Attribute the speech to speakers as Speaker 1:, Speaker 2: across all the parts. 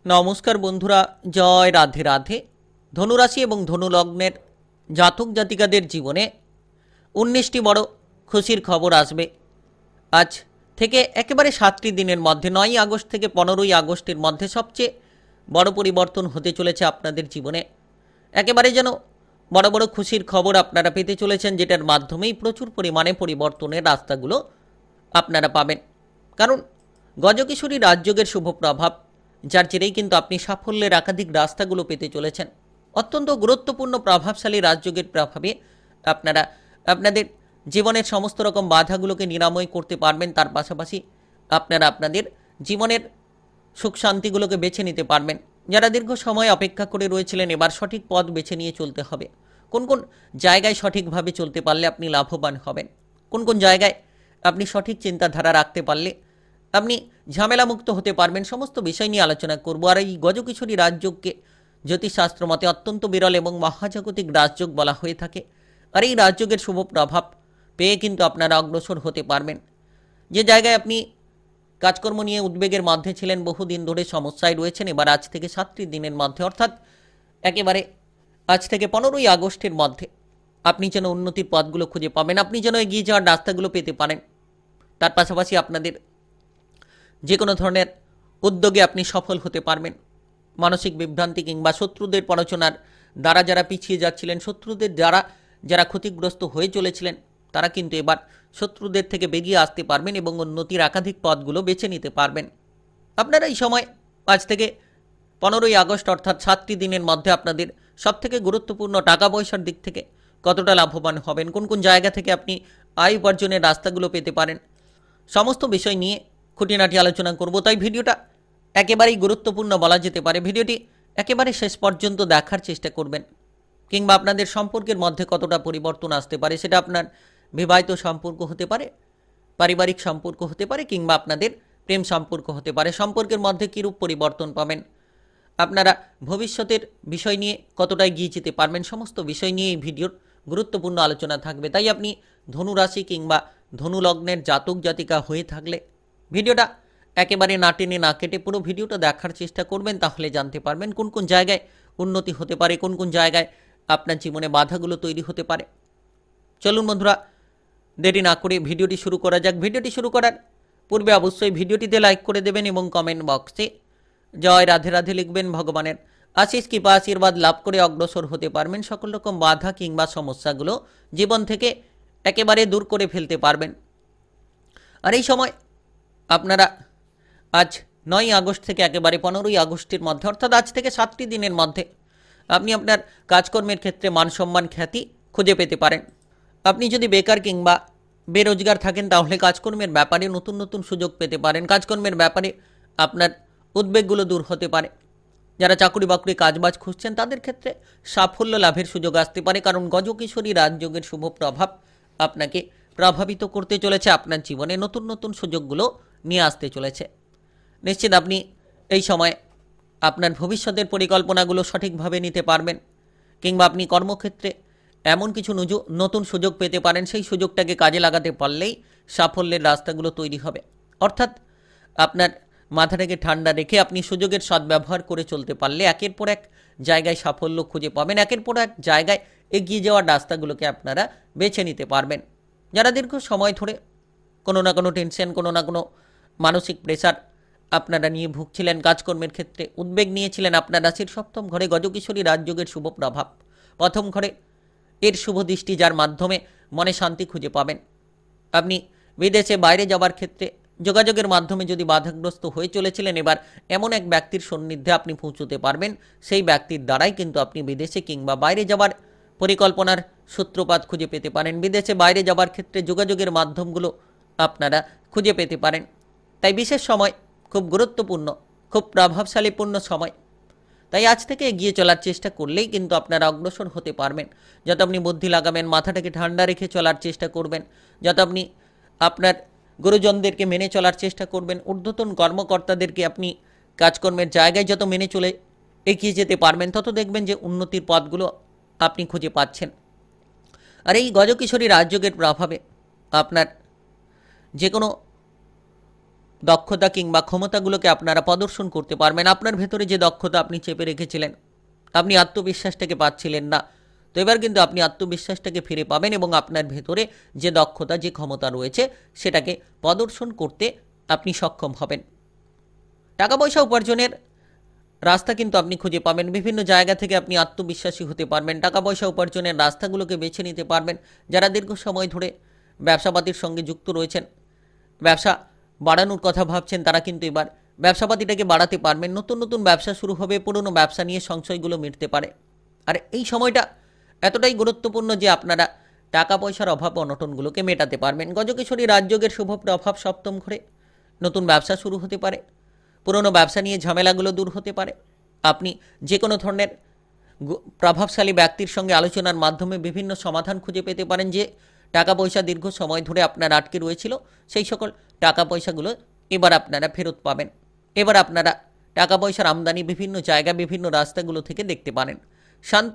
Speaker 1: নমস্কার বন্ধুরা, জয় রাধে রাধে। ধনুরাশি এবং ধনু লগ্নের জাতক জাতিকাদের জীবনে 19টি বড় খুশির খবর আসবে আজ থেকে। একেবারে 7টি দিনের মধ্যে 9ই আগস্ট থেকে 15ই আগস্টের মধ্যে সবচেয়ে বড় পরিবর্তন হতে চলেছে আপনাদের জীবনে। একেবারে যেন বড় বড় খুশির খবর আপনারা পেতে চলেছেন, যেটার মাধ্যমেই প্রচুর পরিমাণে পরিবর্তনের রাস্তাগুলো আপনারা পাবেন। কারণ গজকেশরী রাজযোগের শুভ প্রভাব, যার জেরেই কিন্তু আপনি সাফল্যের একাধিক রাস্তাগুলো পেতে চলেছেন। অত্যন্ত গুরুত্বপূর্ণ প্রভাবশালী রাজযোগের প্রভাবে আপনারা আপনাদের জীবনের সমস্ত রকম বাধাগুলোকে নিরাময় করতে পারবেন। তার পাশাপাশি আপনারা আপনাদের জীবনের সুখ শান্তিগুলোকে বেছে নিতে পারবেন। যারা দীর্ঘ সময় অপেক্ষা করে রয়েছিলেন, এবার সঠিক পথ বেছে নিয়ে চলতে হবে। কোন কোন জায়গায় সঠিকভাবে চলতে পারলে আপনি লাভবান হবেন, কোন কোন জায়গায় আপনি সঠিক চিন্তাধারা রাখতে পারলে আপনি ঝামেলামুক্ত হতে পারবেন, সমস্ত বিষয় নিয়ে আলোচনা করব। আর এই গজকেশরী রাজযোগকে জ্যোতিষশাস্ত্র মতে অত্যন্ত বিরল এবং মহাজাগতিক রাজযোগ বলা হয়ে থাকে। আর এই রাজযোগের শুভ প্রভাব পেয়ে কিন্তু আপনারা অগ্রসর হতে পারবেন। যে জায়গায় আপনি কাজকর্ম নিয়ে উদ্বেগের মধ্যে ছিলেন, বহুদিন ধরে সমস্যায় রয়েছেন, এবার আজ থেকে 7টি দিনের মধ্যে, অর্থাৎ একেবারে আজ থেকে 15ই আগস্টের মধ্যে আপনি যেন উন্নতির পথগুলো খুঁজে পাবেন, আপনি যেন এগিয়ে যাওয়ার রাস্তাগুলো পেতে পারেন। তার পাশাপাশি আপনাদের যে কোনো ধরনের উদ্যোগে আপনি সফল হতে পারবেন। মানসিক বিভ্রান্তি কিংবা শত্রুদের প্ররোচনার দ্বারা যারা পিছিয়ে যাচ্ছিলেন, শত্রুদের দ্বারা যারা ক্ষতিগ্রস্ত হয়ে চলেছিলেন, তারা কিন্তু এবার শত্রুদের থেকে বেরিয়ে আসতে পারবেন এবং উন্নতির একাধিক পথগুলো বেছে নিতে পারবেন। আপনারা এই সময় আজ থেকে 15ই আগস্ট অর্থাৎ 7টি দিনের মধ্যে আপনাদের সবথেকে গুরুত্বপূর্ণ টাকা পয়সার দিক থেকে কতটা লাভবান হবেন, কোন কোন জায়গা থেকে আপনি আয় উপার্জনের রাস্তাগুলো পেতে পারেন, সমস্ত বিষয় নিয়ে খুঁটিনাটি আলোচনা করব। তাই ভিডিওটা একেবারেই গুরুত্বপূর্ণ বলা যেতে পারে। ভিডিওটি একেবারে শেষ পর্যন্ত দেখার চেষ্টা করবেন। কিংবা আপনাদের সম্পর্কের মধ্যে কতটা পরিবর্তন আসতে পারে, সেটা আপনার বিবাহিত সম্পর্ক হতে পারে, পারিবারিক সম্পর্ক হতে পারে, কিংবা আপনাদের প্রেম সম্পর্ক হতে পারে। সম্পর্কের মধ্যে কীরূপ পরিবর্তন পাবেন, আপনারা ভবিষ্যতের বিষয় নিয়ে কতটা এগিয়ে যেতে পারবেন, সমস্ত বিষয় নিয়ে এই ভিডিওর গুরুত্বপূর্ণ আলোচনা থাকবে। তাই আপনি ধনুরাশি কিংবা ধনু লগ্নের জাতক জাতিকা হয়ে থাকলে ভিডিওটা একেবারে না টেনে না কেটে পুরো ভিডিওটা দেখার চেষ্টা করবেন, তাহলে জানতে পারবেন কোন কোন জায়গায় উন্নতি হতে পারে, কোন কোন জায়গায় আপনার জীবনে বাধাগুলো তৈরি হতে পারে। চলুন বন্ধুরা, দেরি না করে ভিডিওটি শুরু করা যাক। ভিডিওটি শুরু করার পূর্বে অবশ্যই ভিডিওটিতে লাইক করে দেবেন এবং কমেন্ট বক্সে জয় রাধে রাধে লিখবেন। ভগবানের আশিস কৃপা আশীর্বাদ লাভ করে অগ্রসর হতে পারবেন। সকল রকম বাধা কিংবা সমস্যাগুলো জীবন থেকে একেবারে দূর করে ফেলতে পারবেন। আর এই সময় আপনারা আজ 9ই আগস্ট থেকে একেবারে 15ই আগস্টের মধ্যে, অর্থাৎ আজ থেকে 7টি দিনের মধ্যে আপনি আপনার কাজকর্মের ক্ষেত্রে মান সম্মান খ্যাতি খুঁজে পেতে পারেন। আপনি যদি বেকার কিংবা বেরোজগার থাকেন, তাহলে কাজকর্মের ব্যাপারে নতুন নতুন সুযোগ পেতে পারেন। কাজকর্মের ব্যাপারে আপনার উদ্বেগগুলো দূর হতে পারে। যারা চাকরি বাকরি কাজবাজ খুঁজছেন, তাদের ক্ষেত্রে সাফল্য লাভের সুযোগ আসতে পারে। কারণ গজকেশরী রাজযোগের শুভ প্রভাব আপনাকে প্রভাবিত করতে চলেছে, আপনার জীবনে নতুন নতুন সুযোগগুলো নিয়ে আসতে চলেছে। নিশ্চিত আপনি এই সময় আপনার ভবিষ্যতের পরিকল্পনাগুলো সঠিকভাবে নিতে পারবেন, কিংবা আপনি কর্মক্ষেত্রে এমন কিছু নতুন সুযোগ পেতে পারেন, সেই সুযোগটাকে কাজে লাগাতে পারলেই সাফল্যের রাস্তাগুলো তৈরি হবে। অর্থাৎ আপনার মাথাটাকে ঠান্ডা রেখে আপনি সুযোগের সদ্ব্যবহার করে চলতে পারলে একের পর এক জায়গায় সাফল্য খুঁজে পাবেন, একের পর এক জায়গায় এগিয়ে যাওয়ার রাস্তাগুলোকে আপনারা বেছে নিতে পারবেন। যারা দীর্ঘ সময় ধরে কোনো না কোনো টেনশন, কোনো না কোনো মানসিক প্রেশার আপনারা নিয়ে ভুগছিলেন, কাজকর্মের ক্ষেত্রে উদ্বেগ নিয়েছিলেন, আপনার রাশির 7ম ঘরে গজকেশরী রাজযোগের শুভ প্রভাব, 1ম ঘরে এর শুভ দৃষ্টি, যার মাধ্যমে মনে শান্তি খুঁজে পাবেন। আপনি বিদেশে বাইরে যাওয়ার ক্ষেত্রে যোগাযোগের মাধ্যমে যদি বাধাগ্রস্ত হয়ে চলেছিলেন, এবার এমন এক ব্যক্তির সান্নিধ্যে আপনি পৌঁছতে পারবেন, সেই ব্যক্তির দ্বারাই কিন্তু আপনি বিদেশে কিংবা বাইরে যাওয়ার পরিকল্পনার সূত্রপাত খুঁজে পেতে পারেন। বিদেশে বাইরে যাওয়ার ক্ষেত্রে যোগাযোগের মাধ্যমগুলো আপনারা খুঁজে পেতে পারেন। তাই বিশেষ সময় খুব গুরুত্বপূর্ণ, খুব প্রভাবশালীপূর্ণ সময়। তাই আজ থেকে এগিয়ে চলার চেষ্টা করলেই কিন্তু আপনারা অগ্রসর হতে পারবেন। যত আপনি বুদ্ধি লাগাবেন, মাথাটাকে ঠান্ডা রেখে চলার চেষ্টা করবেন, যত আপনি আপনার গুরুজনদেরকে মেনে চলার চেষ্টা করবেন, ঊর্ধ্বতন কর্মকর্তাদেরকে আপনি কাজকর্মের জায়গায় যত মেনে চলে এগিয়ে যেতে পারবেন, তত দেখবেন যে উন্নতির পথগুলো আপনি খুঁজে পাচ্ছেন। আর এই গজকেশরী রাজযোগের প্রভাবে আপনার যে কোনো দক্ষতা কিংবা ক্ষমতাগুলোকে আপনারা প্রদর্শন করতে পারবেন। আপনার ভেতরে যে দক্ষতা আপনি চেপে রেখেছিলেন, আপনি আত্মবিশ্বাসটাকে পাচ্ছিলেন না, তো এবার কিন্তু আপনি আত্মবিশ্বাসটাকে ফিরে পাবেন এবং আপনার ভেতরে যে দক্ষতা, যে ক্ষমতা রয়েছে সেটাকে প্রদর্শন করতে আপনি সক্ষম হবেন। টাকা পয়সা উপার্জনের রাস্তা কিন্তু আপনি খুঁজে পাবেন। বিভিন্ন জায়গা থেকে আপনি আত্মবিশ্বাসী হতে পারবেন। টাকা পয়সা উপার্জনের রাস্তাগুলোকে বেছে নিতে পারবেন। যারা দীর্ঘ সময় ধরে ব্যবসাপাতির সঙ্গে যুক্ত রয়েছেন, ব্যবসা বাড়ানোর কথা ভাবছেন, তারা কিন্তু এবার ব্যবসাপাতিটাকে বাড়াতে পারবেন। নতুন নতুন ব্যবসা শুরু হবে, পুরনো ব্যবসা নিয়ে সংশয়গুলো মিটতে পারে। আর এই সময়টা এতটাই গুরুত্বপূর্ণ যে আপনারা টাকা পয়সার অভাব অনটনগুলোকে মেটাতে পারবেন। গজকেশরী রাজযোগের শুভ প্রভাব সপ্তম ঘরে, নতুন ব্যবসা শুরু হতে পারে, পুরনো ব্যবসা নিয়ে ঝামেলাগুলো দূর হতে পারে। আপনি যে কোনো ধরনের প্রভাবশালী ব্যক্তির সঙ্গে আলোচনার মাধ্যমে বিভিন্ন সমাধান খুঁজে পেতে পারেন। যে টাকা পয়সা দীর্ঘ সময় ধরে আপনার আটকে রয়েছিল, সেই সকল টাকা পয়সাগুলো এবার আপনারা ফেরত পাবেন। এবার আপনারা টাকা পয়সার আমদানি বিভিন্ন জায়গা, বিভিন্ন রাস্তাগুলো থেকে দেখতে পারেন। শান্ত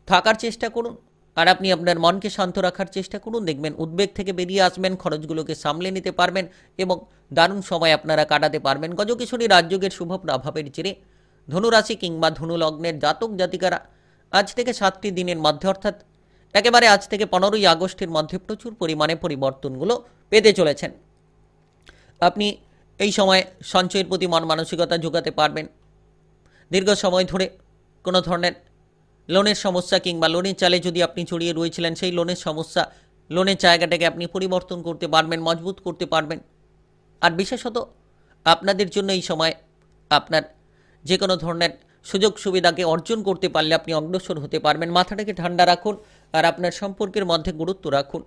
Speaker 1: থাকার চেষ্টা করুন, আর আপনি আপনার মনকে শান্ত রাখার চেষ্টা করুন। দেখবেন উদ্বেগ থেকে বেরিয়ে আসবেন, খরচগুলোকে সামলে নিতে পারবেন এবং দারুণ সময় আপনারা কাটাতে পারবেন। গজকেশরী রাজযোগের শুভ প্রভাবের জেরে ধনুরাশি কিংবা ধনু লগ্নের জাতক জাতিকারা আজ থেকে 7টি দিনের মধ্যে, অর্থাৎ একেবারে আজ থেকে 15ই আগস্টের মধ্যে প্রচুর পরিমাণে পরিবর্তনগুলো পেতে চলেছেন। আপনি এই সময় সঞ্চয়ের প্রতি মন মানসিকতা যোগাতে পারবেন। দীর্ঘ সময় ধরে কোনো ধরনের লোনের সমস্যা কিংবা লোনের চালে যদি আপনি জড়িয়ে রয়েছিলেন, সেই লোনের সমস্যা, লোনের জায়গাটাকে আপনি পরিবর্তন করতে পারবেন, মজবুত করতে পারবেন। আর বিশেষত আপনাদের জন্য এই সময় আপনার যে কোনো ধরনের সুযোগ সুবিধাকে অর্জন করতে পারলে আপনি অগ্রসর হতে পারবেন। মাথাটাকে ঠান্ডা রাখুন আর আপনার সম্পর্কের মধ্যে গুরুত্ব রাখুন।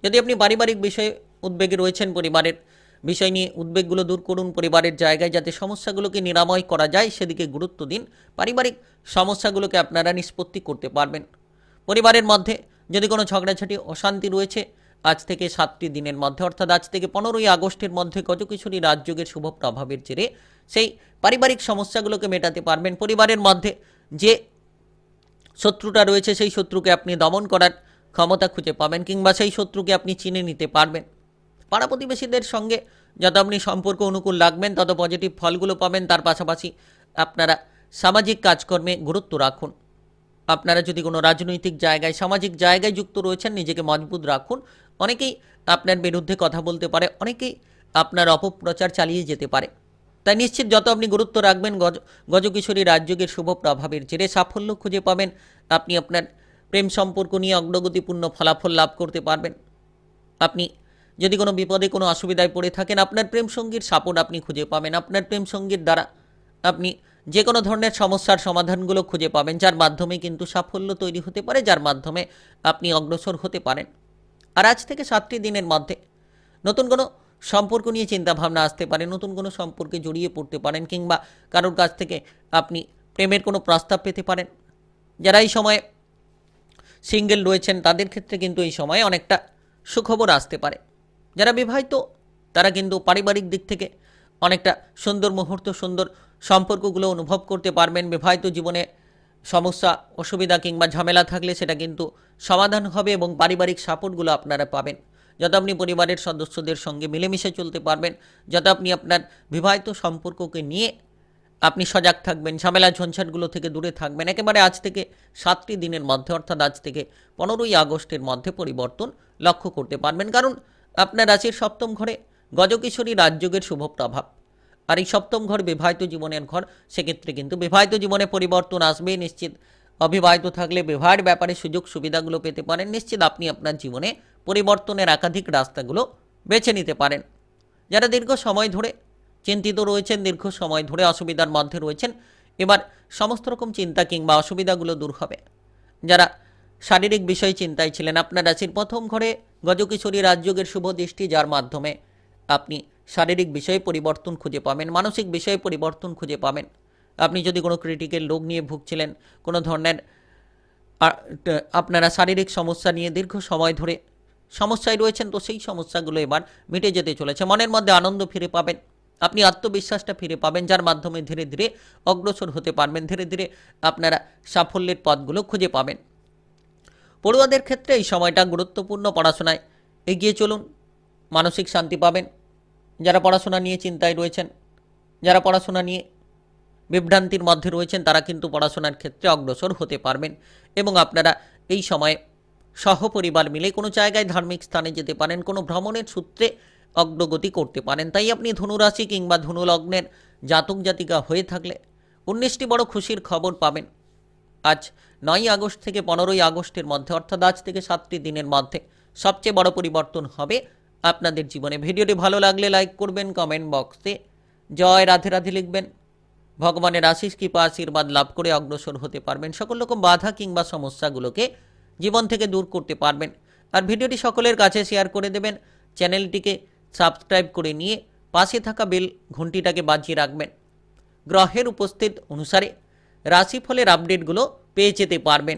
Speaker 1: যদি আপনি পারিবারিক বিষয়ে উদ্বেগে রয়েছেন, পরিবারের বিষয় নিয়ে উদ্বেগগুলো দূর করুন। পরিবারের জায়গায় যাতে সমস্যাগুলোকে নিরাময় করা যায় সেদিকে গুরুত্ব দিন। পারিবারিক সমস্যাগুলোকে আপনারা নিষ্পত্তি করতে পারবেন। পরিবারের মধ্যে যদি কোনো ঝগড়াঝাটি, অশান্তি রয়েছে, আজ থেকে 7টি দিনের মধ্যে, অর্থাৎ আজ থেকে 15ই আগস্টের মধ্যে গজকেশরী রাজযোগের শুভ প্রভাবের জেরে সেই পারিবারিক সমস্যাগুলোকে মেটাতে পারবেন। পরিবারের মধ্যে যে শত্রুটা রয়েছে, সেই শত্রুকে আপনি দমন করার ক্ষমতা খুঁজে পাবেন, কিংবা সেই শত্রুকে আপনি চিনে নিতে পারবেন। পাড়া প্রতিবেশীদের সঙ্গে যত আপনি সম্পর্ক অনুকূল রাখবেন, তত পজিটিভ ফলগুলো পাবেন। তার পাশাপাশি আপনারা সামাজিক কাজকর্মে গুরুত্ব রাখুন। আপনারা যদি কোনো রাজনৈতিক জায়গায়, সামাজিক জায়গায় যুক্ত রয়েছেন, নিজেকে মজবুত রাখুন। অনেকেই আপনার বিরুদ্ধে কথা বলতে পারে, অনেকেই আপনার অপপ্রচার চালিয়ে যেতে পারে। তাই নিশ্চিত যত আপনি গুরুত্ব রাখবেন, গজকিশোরী রাজযোগের শুভ প্রভাবের জেরে সাফল্য খুঁজে পাবেন। আপনি আপনার প্রেম সম্পর্ক নিয়ে অগ্রগতিপূর্ণ ফলাফল লাভ করতে পারবেন। আপনি যদি কোনো বিপদে, কোনো অসুবিধায় পড়ে থাকেন, আপনার প্রেম সঙ্গীর সাপোর্ট আপনি খুঁজে পাবেন। আপনার প্রেম সঙ্গীর দ্বারা আপনি যে কোনো ধরনের সমস্যার সমাধানগুলো খুঁজে পাবেন, যার মাধ্যমে কিন্তু সাফল্য তৈরি হতে পারে, যার মাধ্যমে আপনি অগ্রসর হতে পারেন। আর আজ থেকে 7টি দিনের মধ্যে নতুন কোনো সম্পর্ক নিয়ে চিন্তাভাবনা আসতে পারে, নতুন কোনো সম্পর্কে জড়িয়ে পড়তে পারেন, কিংবা কারোর কাছ থেকে আপনি প্রেমের কোনো প্রস্তাব পেতে পারেন। যারা এই সময়ে সিঙ্গেল রয়েছেন, তাদের ক্ষেত্রে কিন্তু এই সময়ে অনেকটা সুখবর আসতে পারে। যারা বিবাহিত, তারা কিন্তু পারিবারিক দিক থেকে অনেকটা সুন্দর মুহূর্ত, সুন্দর সম্পর্কগুলো অনুভব করতে পারবেন। বিবাহিত জীবনে সমস্যা, অসুবিধা কিংবা ঝামেলা থাকলে সেটা কিন্তু সমাধান হবে এবং পারিবারিক সাপোর্টগুলো আপনারা পাবেন। যত আপনি পরিবারের সদস্যদের সঙ্গে মিলেমিশে চলতে পারবেন, যত আপনি আপনার বিবাহিত সম্পর্ককে নিয়ে আপনি সজাগ থাকবেন, ঝামেলা ঝঞ্ঝাটগুলো থেকে দূরে থাকবেন। একেবারে আজ থেকে 7টি দিনের মধ্যে, অর্থাৎ আজ থেকে 15ই আগস্টের মধ্যে পরিবর্তন লক্ষ্য করতে পারবেন। কারণ আপনার রাশির 7ম ঘরে গজকিশোরী রাজযোগের শুভ প্রভাব। আর এই 7ম ঘর বিবাহিত জীবনের ঘর, সেক্ষেত্রে কিন্তু বিবাহিত জীবনে পরিবর্তন আসবে নিশ্চিত। অবিবাহিত থাকলে বিবাহের ব্যাপারে সুযোগ সুবিধাগুলো পেতে পারেন। নিশ্চিত আপনি আপনার জীবনে পরিবর্তনের একাধিক রাস্তাগুলো বেছে নিতে পারেন। যারা দীর্ঘ সময় ধরে চিন্তিত রয়েছেন, দীর্ঘ সময় ধরে অসুবিধার মধ্যে রয়েছেন, এবার সমস্ত রকম চিন্তা কিংবা অসুবিধাগুলো দূর হবে। যারা শারীরিক বিষয়ে চিন্তায় ছিলেন, আপনার রাশির 1ম ঘরে গজকিশোরী রাজযোগের শুভ দৃষ্টি, যার মাধ্যমে আপনি শারীরিক বিষয়ে পরিবর্তন খুঁজে পাবেন, মানসিক বিষয়ে পরিবর্তন খুঁজে পাবেন। আপনি যদি কোনো ক্রিটিক্যাল রোগ নিয়ে ভুগছিলেন, কোনো ধরনের আপনারা শারীরিক সমস্যা নিয়ে দীর্ঘ সময় ধরে সমস্যায় রয়েছেন, তো সেই সমস্যাগুলো এবার মিটে যেতে চলেছে। মনের মধ্যে আনন্দ ফিরে পাবেন, আপনি আত্মবিশ্বাসটা ফিরে পাবেন, যার মাধ্যমে ধীরে ধীরে অগ্রসর হতে পারবেন। ধীরে ধীরে আপনারা সাফল্যের পথগুলো খুঁজে পাবেন। পড়ুয়াদের ক্ষেত্রে এই সময়টা গুরুত্বপূর্ণ। পড়াশোনায় এগিয়ে চলুন, মানসিক শান্তি পাবেন। যারা পড়াশোনা নিয়ে চিন্তায় রয়েছেন, যারা পড়াশোনা নিয়ে বিভ্রান্তির মধ্যে রয়েছেন, তারা কিন্তু পড়াশোনার ক্ষেত্রে অগ্রসর হতে পারবেন এবং আপনারা এই সময়ে সহপরিবার মিলে কোনো জায়গায় ধার্মিক স্থানে যেতে পারেন, কোনো ভ্রমণের সূত্রে অগ্রগতি করতে পারেন। তাই আপনি ধনুরাশি কিংবা ধনুলগ্নের জাতক জাতিকা হয়ে থাকলে 19টি বড় খুশির খবর পাবেন আজ 9ই আগস্ট থেকে 15ই আগস্টের মধ্যে, অর্থাৎ আজ থেকে 7টি দিনের মধ্যে সবচেয়ে বড় পরিবর্তন হবে আপনাদের জীবনে। ভিডিওটি ভালো লাগলে লাইক করবেন, কমেন্ট বক্সে জয় রাধে রাধে লিখবেন। ভগবানের আশিস কৃপা আশীর্বাদ লাভ করে অগ্রসর হতে পারবেন, সকল রকম বাধা কিংবা সমস্যাগুলোকে জীবন থেকে দূর করতে পারবেন। আর ভিডিওটি সকলের কাছে শেয়ার করে দেবেন, চ্যানেলটিকে সাবস্ক্রাইব করে নিয়ে পাশে থাকা বেল ঘন্টিটাকে বাজিয়ে রাখবেন। গ্রহের উপস্থিত অনুসারে রাশিফলের আপডেটগুলো পেয়ে যেতে পারবেন।